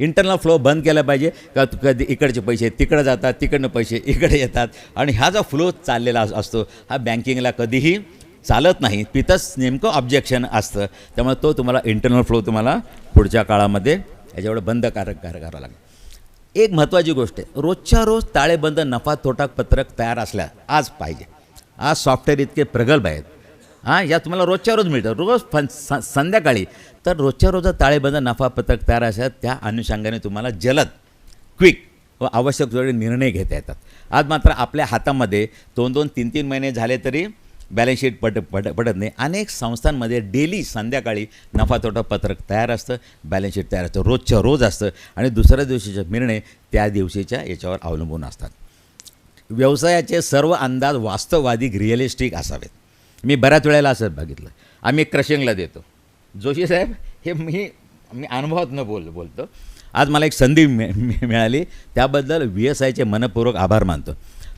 इंटरनल फ्लो बंद केला पाहिजे का कधी इकडचे पैसे तिकडे जातात, तिकडनं पैसे इकडे येतात. आणि हा जो फ्लो चाललेला असतो हा बँकिंगला कधीही चालत नाही. तिथंच नेमकं ऑब्जेक्शन असतं. त्यामुळे तो तुम्हाला इंटरनल फ्लो तुम्हाला पुढच्या काळामध्ये याच्यावर बंद करावं लागेल. एक महत्त्वाची गोष्ट आहे, रोजच्या रोज ताळेबंद नफा तोटा पत्रक तयार असल्या आज पाहिजे. आज सॉफ्टवेअर इतके प्रगल्भ आहेत, या तुम्हाला रोजच्या रोज मिळतं, रोज संध्याकाळी. तर रोजच्या रोज ताळेबंद नफा पत्रक तयार असतात, त्या अनुषंगाने तुम्हाला जलद, क्विक व आवश्यक तेवढे निर्णय घेता येतात. आज मात्र आपल्या हातामध्ये 2-2, 3-3 महिने झाले तरी बॅलन्स शीट पडत नाही. अनेक संस्थांमध्ये डेली संध्याकाळी नफा तोटा पत्रक तयार असतं, बॅलन्स शीट तयार असतं, रोजच्या रोज असतं. आणि दुसऱ्या दिवशीचे निर्णय त्या दिवशीच्या याच्यावर अवलंबून असतात. व्यवसायाचे सर्व अंदाज वास्तववादी रिअलिस्टिक असावेत. मी बऱ्याच वेळेला असं बघितलं, आम्ही क्रशिंगला देतो. जोशी साहेब, हे मी अनुभवातून बोलतो. आज मला एक संधी मिळाली, त्याबद्दल VSIचे मनपूर्वक आभार मानतो.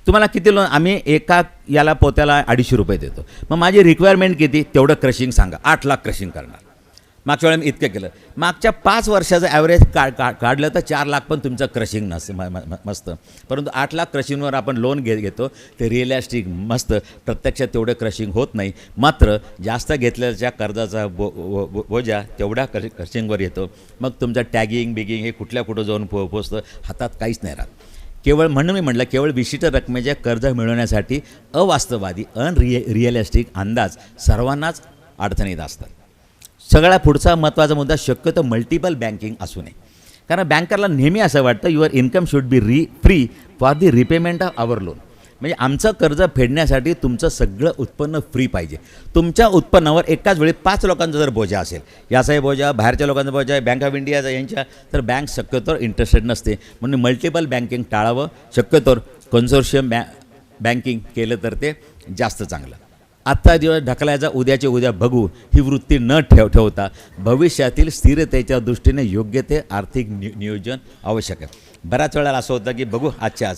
तुम्हाला किती लोन, आम्ही एका याला पोत्याला 250 रुपये देतो. मग माझी रिक्वायरमेंट किती, तेवढं क्रशिंग सांगा. 8 लाख क्रशिंग करणार. मागच्या वेळेला मी इतकं केलं. मागच्या 5 वर्षाचं ॲव्हरेज काढलं तर 4 लाख पण तुमचं क्रशिंग नसतं मस्त. परंतु 8 लाख क्रशिंगवर आपण लोन घेतो, ते रिअलिस्टिक मस्त. प्रत्यक्षात तेवढं क्रशिंग होत नाही. मात्र जास्त घेतल्याच्या कर्जाचा बोजा तेवढ्या क्रशिंगवर येतो. मग तुमचं टॅगिंग बिगिंग हे कुठं जाऊन पोचतं, हातात काहीच नाही राहत. केवळ म्हणून मी म्हटलं, केवळ विशिष्ट रकमेचे कर्ज मिळवण्यासाठी अवास्तववादी रिअलिस्टिक अंदाज सर्वांनाच अडचणीत असतात. सगळ्या पुढचा महत्त्वाचा मुद्दा, शक्यतो मल्टिपल बँकिंग असू नये. कारण बँकरला नेहमी असं वाटतं your income should be free for the repayment of our loan. म्हणजे आमचं कर्ज फेडण्यासाठी तुमचं सगळं उत्पन्न फ्री पाहिजे. तुमच्या उत्पन्नावर एकाच वेळी 5 लोकांचा जर बोजा असेल, याचाही बोजा, बाहेरच्या लोकांचा बोजा आहे, बँक ऑफ इंडियाचा यांच्या, तर बँक शक्यतोवर इंटरेस्टेड नसते. म्हणून मल्टिपल बँकिंग टाळावं. शक्यतोवर कन्सोर्शियम बँकिंग केलं तर ते जास्त चांगलं. आजचा दिवस ढकलायचा, उद्याचे उद्या बघू ही वृत्ती न ठेवता भविष्यातील स्थिरतेच्या दृष्टीने योग्य ते आर्थिक नियोजन आवश्यक आहे. बऱ्याच वेळेला असं होतं की बघू आजचं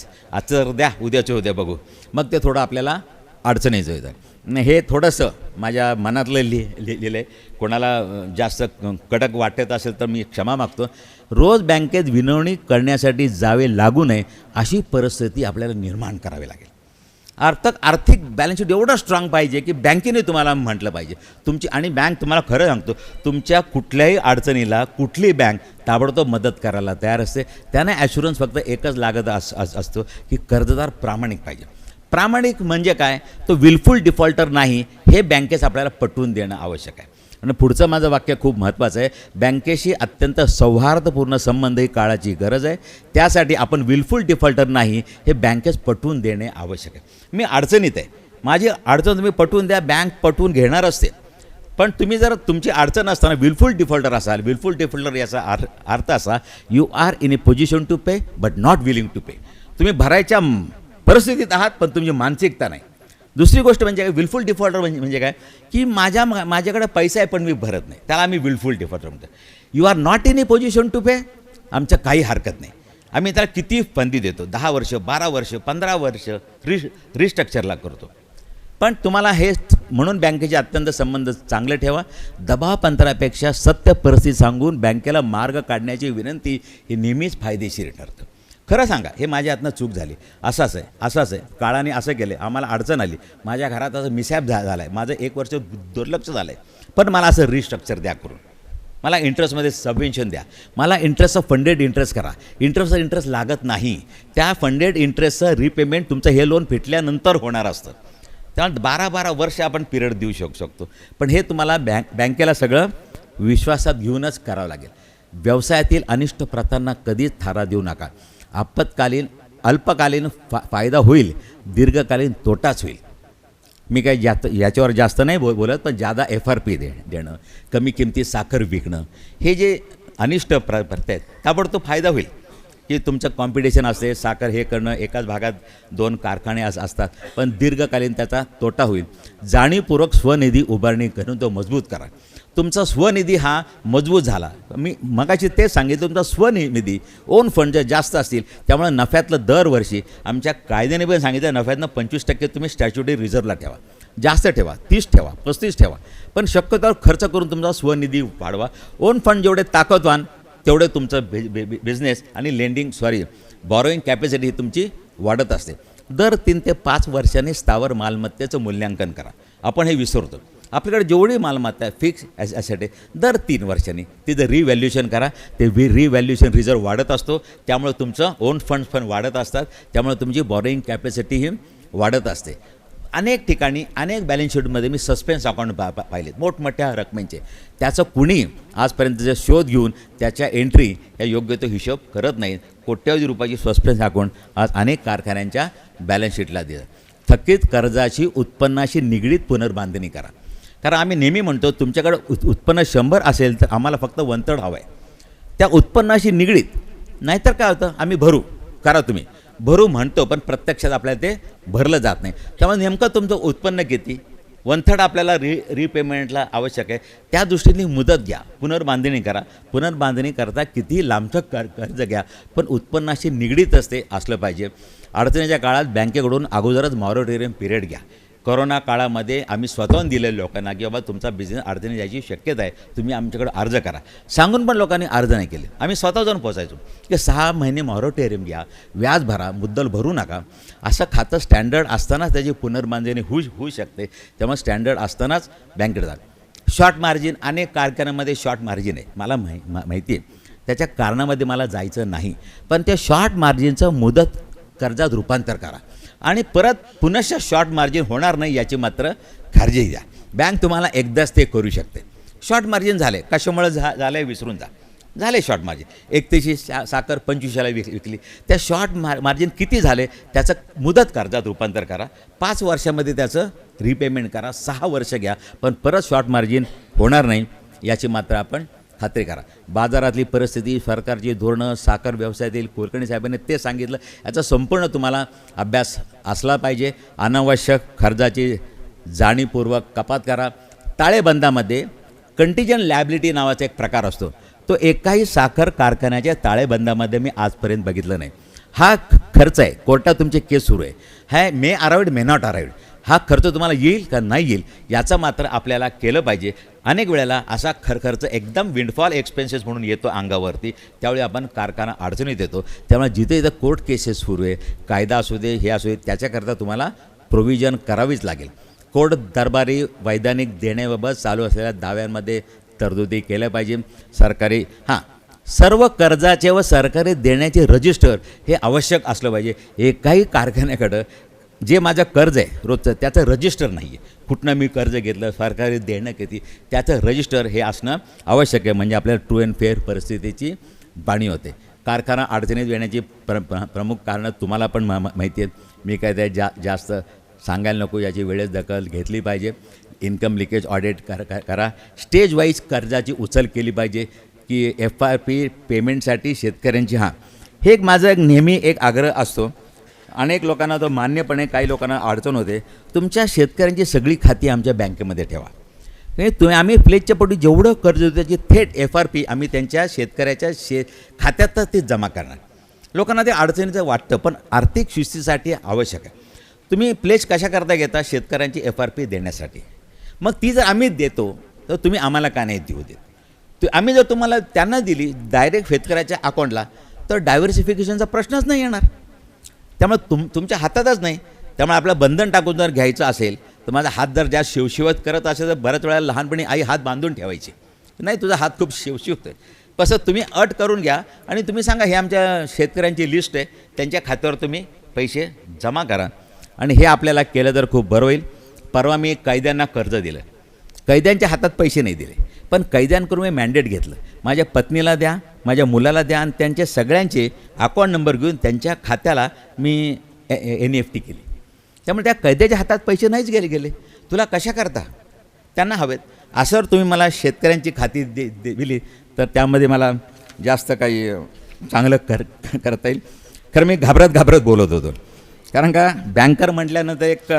तर द्या, उद्याचे उद्या बघू, मग ते थोडं आपल्याला अडचणीचं येतं. हे थोडंसं माझ्या मनातलं लिहिलं आहे. कोणाला जास्त कडक वाटत असेल तर मी क्षमा मागतो. रोज बँकेत विनवणी करण्यासाठी जावे लागू नये अशी परिस्थिती आपल्याला निर्माण करावी लागेल. आर्थिक बॅलन्स शीट एवढं स्ट्रॉंग पाहिजे की बँकेने तुम्हाला म्हटलं पाहिजे तुमची. आणि बँक तुम्हाला खरं सांगतो, तुमच्या कुठल्याही अडचणीला कुठली बँक ताबडतोब मदत करायला तयार असते. त्याने ॲश्युरन्स फक्त एकच लागत असतो की कर्जदार प्रामाणिक पाहिजे. प्रामाणिक म्हणजे काय, तो विलफुल डिफॉल्टर नाही, हे बँकेस आपल्याला पटवून देणं आवश्यक आहे. आणि पुढचं माझं वाक्य खूप महत्त्वाचं आहे, बँकेशी अत्यंत सौहार्दपूर्ण संबंध ही काळाची गरज आहे. त्यासाठी आपण विलफुल डिफॉल्टर नाही हे बँकेस पटवून देणे आवश्यक आहे. मी अडचणीत आहे, माझी अडचण तुम्ही पटवून द्या, बँक पटवून घेणार असते. पण तुम्ही जर तुमची अडचण असताना विलफुल डिफॉल्टर असाल, विलफुल डिफॉल्टर याचा अर्थ असा, you are in a position to pay but not willing to pay. तुम्ही भरायच्या परिस्थितीत आहात पण तुमची मानसिकता नाही. दुसरी गोष्ट म्हणजे काय, विलफुल डिफॉल्टर म्हणजे काय की माझ्याकडे पैसा आहे पण मी भरत नाही, त्याला आम्ही विलफुल डिफॉल्टर म्हणतो. You are not in a position to pay, आमचं काही हरकत नाही, आम्ही त्याला किती फंदी देतो, 10 वर्ष 12 वर्ष 15 वर्ष रिस्ट्रक्चरला करतो. पण तुम्हाला हे म्हणून बँकेचे अत्यंत संबंध चांगले ठेवा. दबावपंत्रापेक्षा सत्य परिस्थिती सांगून बँकेला मार्ग काढण्याची विनंती ही नेहमीच फायदेशीर ठरतं. खरं सांगा, हे माझ्या हातनं चूक झाली, असंच आहे, काळाने असं केलं, आम्हाला अडचण आली, माझ्या घरात असं मिसॅप झालं आहे, माझं 1 वर्ष दुर्लक्ष झालं आहे, पण मला असं रिस्ट्रक्चर द्या करून, मला इंटरेस्टमध्ये सबवेन्शन द्या, मला इंटरेस्ट फंडेड इंटरेस्ट करा. इंटरेस्ट लागत नाही, त्या फंडेड इंटरेस्टचं रिपेमेंट तुमचं हे लोन फिटल्यानंतर होणार असतं. त्यामुळे 12-12 वर्ष आपण पिरियड देऊ शकतो. पण हे तुम्हाला बँकेला सगळं विश्वासात घेऊनच करावं लागेल. व्यवसायातील अनिष्ट प्रथांना कधीच थारा देऊ नका. अल्पकालीन फायदा होईल, दीर्घकालीन तोटाच होईल. मी काही याच्यावर जास्त नाही बोलत, पण जादा FRP देणं, कमी किमतीत साखर विकणं, हे जे अनिष्ट प्रथा आहेत ताबडतोब फायदा होईल. की तुमचं कॉम्पिटिशन असते, साखर हे करणं, एकाच भागात 2 कारखाने असतात, पण दीर्घकालीन त्याचा तोटा होईल. जाणीवपूर्वक स्वनिधी उभारणी करून तो मजबूत करा. तुमचा स्वनिधी हा मजबूत झाला, मी मगाशी तेच सांगितलं, तुमचा स्वनिधी ओन फंड जर जास्त असतील, त्यामुळे नफ्यातलं दरवर्षी आमच्या कायद्याने पण सांगितलं नफ्यातनं 25% तुम्ही स्टॅच्युटरी रिझर्वला ठेवा, जास्त ठेवा, 30 ठेवा, 35 ठेवा, पण शक्यतोवर खर्च करून तुमचा स्वनिधी वाढवा. ओन फंड जेवढे ताकदवान तेवढे तुमचं बिझनेस आणि बॉरोईंग कॅपॅसिटी ही तुमची वाढत असते. दर 3 ते 5 वर्षांनी स्थावर मालमत्तेचं मूल्यांकन करा. आपण हे विसरतो. आपल्याकडे जेवढी मालमत्ता आहे, फिक्स ॲसेट आहे, दर 3 वर्षांनी तिथं रिव्हॅल्युएशन करा. ते रिव्हॅल्युएशन रिझर्व वाढत असतो, त्यामुळे तुमचं ओन फंड्स पण वाढत असतात, त्यामुळे तुमची बॉरोईंग कॅपॅसिटी ही वाढत असते. अनेक ठिकाणी अनेक बॅलन्स शीटमध्ये मी सस्पेन्स अकाउंट पाहिलेत मोठमोठ्या रकमेचे. त्याचं कुणी आजपर्यंत शोध घेऊन त्याच्या एंट्री या योग्य तो हिशोब करत नाहीत. कोट्यवधी रुपयाची सस्पेन्स अकाउंट आज अनेक कारखान्यांच्या बॅलन्स शीटला दिलं. थकीत कर्जाची उत्पन्नाशी निगडीत पुनर्बांधणी करा. कारण आम्ही नेहमी म्हणतो तुमच्याकडे उत्पन्न 100 असेल तर आम्हाला फक्त 1/3 हवं आहे त्या उत्पन्नाशी निगडीत. नाहीतर काय होतं, आम्ही भरू करा, तुम्ही भरू म्हणतो, पण प्रत्यक्षात आपल्याला ते भरलं जात नाही. त्यामुळे नेमकं तुमचं उत्पन्न किती, 1/3 आपल्याला रिपेमेंटला आवश्यक आहे, त्या दृष्टीने मुदत घ्या, पुनर्बांधणी करा. पुनर्बांधणी करता कितीही लांबचं कर्ज घ्या, पण उत्पन्नाशी निगडीत असलं पाहिजे. अडचणीच्या काळात बँकेकडून अगोदरच मॉरटोरियम पिरियड घ्या. कोरोना काळामध्ये आम्ही स्वतःहून दिलेलं लोकांना की बाबा तुमचा बिझनेस अडचणी जायची शक्यता आहे, तुम्ही आमच्याकडे अर्ज करा. सांगून पण लोकांनी अर्ज नाही केले. आम्ही स्वतः जाऊन पोचायचो की 6 महिने मॉरटोरियम घ्या, व्याज भरा, मुद्दल भरू नका. असं खातं स्टँडर्ड असतानाच त्याची पुनर्बांधणी होऊ शकते. त्यामुळे स्टँडर्ड असतानाच बँकेत जा. शॉर्ट मार्जिन, अनेक कारखान्यामध्ये शॉर्ट मार्जिन आहे, मला माहिती आहे. त्याच्या कारणामध्ये मला जायचं नाही, पण त्या शॉर्ट मार्जिनचं मुदत कर्जात रूपांतर करा आणि परत पुनश्च शॉर्ट मार्जिन होणार नाही याची मात्र काळजी घ्या. बँक तुम्हाला एकदाच ते करू शकते. शॉर्ट मार्जिन झाले, कशामुळे झालं विसरून जा, झाले शॉर्ट मार्जिन. 31ची साखर 25ला विकली, त्या शॉर्ट मार्जिन किती झाले त्याचं मुदत कर्जात रूपांतर करा. 5 वर्षामध्ये त्याचं रिपेमेंट करा, 6 वर्ष घ्या, पण परत शॉर्ट मार्जिन होणार नाही याची मात्र आपण खात्री करा. बाजारातली परिस्थिती, सरकारची धोरणं, साखर व्यवसायातील कुलकर्णी साहेबांनी ते सांगितलं, याचा संपूर्ण तुम्हाला अभ्यास असला पाहिजे. अनावश्यक खर्चाची जाणीवपूर्वक कपात करा. ताळेबंदामध्ये कंटिजंट लायबिलिटी नावाचा एक प्रकार असतो, तो एकाही साखर कारखान्याच्या ताळेबंदामध्ये मी आजपर्यंत बघितलं नाही. हा खर्च आहे, कोर्टात तुमचे केस सुरू आहे, है मे अराइव्ड मे नॉट अराइव्ड, हा खर्च तुम्हाला येईल का नाही येईल याचा मात्र आपल्याला केलं पाहिजे. अनेक वेळेला असा खर्च एकदम विंडफॉल एक्सपेन्सेस म्हणून येतो अंगावरती, त्यावेळी आपण कारखाना अडचणीत येतो. त्यामुळे जिथे इथं कोर्ट केसेस सुरू आहे, कायदा असू दे, हे असू दे, त्याच्याकरता तुम्हाला प्रोव्हिजन करावीच लागेल. कोर्ट दरबारी वैधानिक देण्याबाबत चालू असलेल्या दाव्यांमध्ये तरतुदी केल्या पाहिजे. सरकारी सर्व कर्जाचे व सरकारी देण्याचे रजिस्टर हे आवश्यक असलं पाहिजे. एकाही कारखान्याकडं जे माझं कर्ज आहे रोजचं त्याचं रजिस्टर नाही आहे, कुठनं मी कर्ज घेतलं, सरकारी देणं किती, त्याचं रजिस्टर हे असणं आवश्यक आहे. म्हणजे आपल्याला ट्रू अँड फेअर परिस्थितीची जाणी होते. कारखाना अडचणीत येण्याची प्रमुख कारणं तुम्हाला पण माहिती आहेत, मी काय ते जास्त सांगायला नको, याची वेळेस दखल घेतली पाहिजे. इन्कम लिकेज ऑडिट करा. स्टेज वाईज कर्जाची उचल केली पाहिजे की FRP पेमेंटसाठी शेतकऱ्यांची हे एक माझा नेहमी एक आग्रह असतो. अनेक लोकांना तो मान्यपणे, काही लोकांना अडचण होते. तुमच्या शेतकऱ्यांची सगळी खाती आमच्या बँकेमध्ये ठेवा. आम्ही प्लेजच्या पोटी जेवढं कर्ज होतं त्याची थेट FRP आम्ही त्यांच्या शेतकऱ्याच्या खात्यातच ते जमा करणार. लोकांना ते अडचणीचं वाटतं, पण आर्थिक शिस्तीसाठी आवश्यक आहे. तुम्ही प्लेज कशाकरता घेता? शेतकऱ्यांची FRP देण्यासाठी. मग ती जर आम्ही देतो तर तुम्ही आम्हाला का नाही देऊ देत? आम्ही जर तुम्हाला त्यांना दिली डायरेक्ट शेतकऱ्याच्या अकाउंटला तर डायव्हर्सिफिकेशनचा प्रश्नच नाही येणार. त्यामुळे तुमच्या हातातच नाही. त्यामुळे आपलं बंधन टाकून जर घ्यायचं असेल तर माझा हात जर जास्त शिवशिवत करत असेल तर बऱ्याच वेळा लहानपणी आई हात बांधून ठेवायची, नाही तुझा हात खूप शिवशिवत आहे. कसं तुम्ही अट करून घ्या आणि तुम्ही सांगा हे आमच्या शेतकऱ्यांची लिस्ट आहे, त्यांच्या खात्यावर तुम्ही पैसे जमा करा. आणि हे आपल्याला केलं तर खूप बरं होईल. परवा मी कैद्यांना कर्ज दिलं, कैद्यांच्या हातात पैसे नाही दिले, पण कैद्यांकडून मी मॅन्डेट घेतलं, माझ्या पत्नीला द्या, माझ्या मुलाला द्या, आणि त्यांचे सगळ्यांचे अकाउंट नंबर घेऊन त्यांच्या खात्याला मी NEFT केली. त्यामुळे त्या कैद्याच्या हातात पैसे नाहीच गेले. तुला कशा करता त्यांना हवेत. असं तुम्ही मला शेतकऱ्यांची खाती दिली तर त्यामध्ये मला जास्त काही चांगलं करता येईल. खरं मी घाबरत बोलत होतो, कारण का बँकर म्हटल्यानंतर एक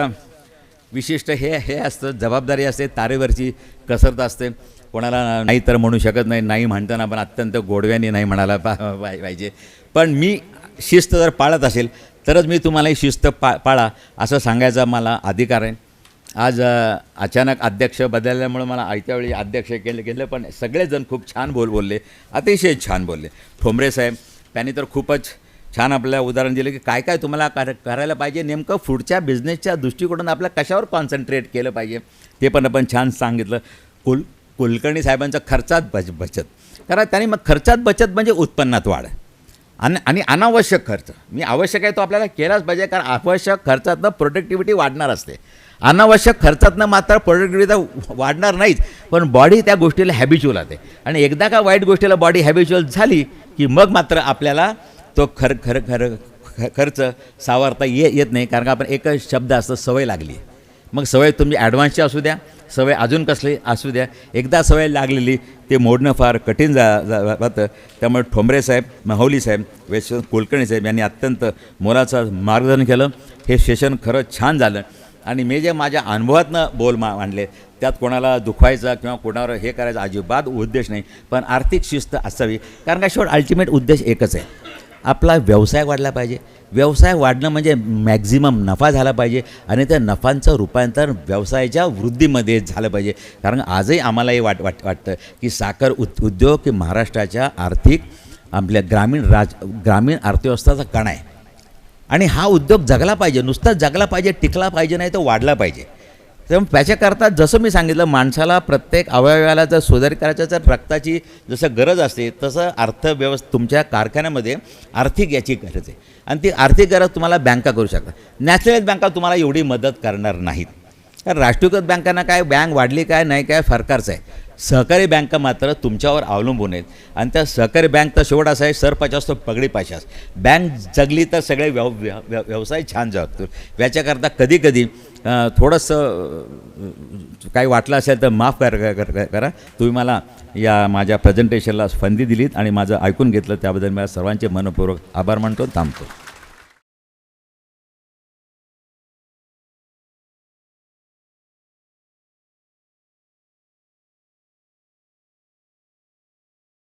विशिष्ट हे असतं, जबाबदारी असते, तारेवरची कसरत असते. कोणाला नाही तर म्हणू शकत नाही, नाही म्हणताना पण अत्यंत गोडव्याने नाही म्हणायला पाहिजे. पण मी शिस्त जर पाळत असेल तरच मी तुम्हाला ही शिस्त पाळा असं सांगायचा मला अधिकार आहे. आज अचानक अध्यक्ष बदलल्यामुळं मला आयत्या वेळी अध्यक्ष केलं, पण सगळेजण खूप छान बोलले, अतिशय छान बोलले. ठोंबरे साहेब त्यांनी तर खूपच छान आपल्याला उदाहरण दिलं की काय काय तुम्हाला करायला पाहिजे, नेमकं पुढच्या बिझनेसच्या दृष्टिकोनातून आपल्याला कशावर कॉन्सन्ट्रेट केलं पाहिजे ते पण आपण छान सांगितलं. कुलकर्णी साहेबांचा खर्चात बचत कारण त्यांनी मग खर्चात बचत म्हणजे उत्पन्नात वाढ आणि अनावश्यक खर्च मी आवश्यक आहे तो आपल्याला केलाच पाहिजे, कारण आवश्यक खर्चातनं प्रोडक्टिव्हिटी वाढणार असते. अनावश्यक खर्चातनं मात्र प्रोडक्टिव्हिटी वाढणार नाहीच, पण बॉडी त्या गोष्टीला हॅबिच्युअल होते आणि एकदा का वाईट गोष्टीला बॉडी हॅबिच्युअल झाली की मग मात्र आपल्याला तो खर्च सावरता येत नाही, कारण का आपण एकच शब्द असतं सवय लागली. मग सवय तुम्ही ॲडव्हान्सची असू द्या, सवय अजून कसली असू द्या, एकदा सवय लागलेली ते मोडणं फार कठीण जातं. त्यामुळे ठोंबरे साहेब, माहुली साहेब, कुलकर्णी साहेब यांनी अत्यंत मोलाचं मार्गदर्शन केलं. हे सेशन खरंच छान झालं आणि मी जे माझ्या अनुभवातनं बोल मांडले त्यात कोणाला दुखवायचा किंवा कोणावर हे करायचा अजिबात उद्देश नाही, पण आर्थिक शिस्त असावी. कारण का शेवट अल्टिमेट उद्देश एकच आहे, आपला व्यवसाय वाढला पाहिजे. व्यवसाय वाढणं म्हणजे मॅक्झिमम नफा झाला पाहिजे आणि त्या नफांचं रूपांतर व्यवसायाच्या वृद्धीमध्ये झालं पाहिजे. कारण आजही आम्हाला हे वाटतं की साखर उद्योग की महाराष्ट्राच्या आर्थिक आपल्या ग्रामीण अर्थव्यवस्थेचा कणा आहे आणि हा उद्योग जगला पाहिजे, नुसताच जगला पाहिजे, टिकला पाहिजे, नाही तर वाढला पाहिजे. त्यामुळे त्याच्याकरता जसं मी सांगितलं, माणसाला प्रत्येक अवयवाला जर सुधारित करायचं तर रक्ताची जसं गरज असते तसं तुमच्या कारखान्यामध्ये आर्थिक याची गरज आहे आणि ती आर्थिक गरज तुम्हाला बँका करू शकतात. नॅशनलाइज बँका तुम्हाला एवढी मदत करणार नाहीत, कारण राष्ट्रीयकृत बँकांना काय बँक वाढली काय नाही काय फरकारचं आहे. सहकारी बँका मात्र तुमच्यावर अवलंबून आहेत आणि त्या सहकारी बँक तर शेवट असा आहे, सरपाच असतो पगडी पाशास. बँक जगली तर सगळे व्यवसाय छान जगतो. याच्याकरता कधी थोडंसं काही वाटलं असेल तर माफ करा. तुम्ही मला या माझ्या प्रेझेंटेशनला संधी दिलीत आणि माझं ऐकून घेतलं त्याबद्दल मला सर्वांचे मनपूर्वक आभार मानतो. थांबतो.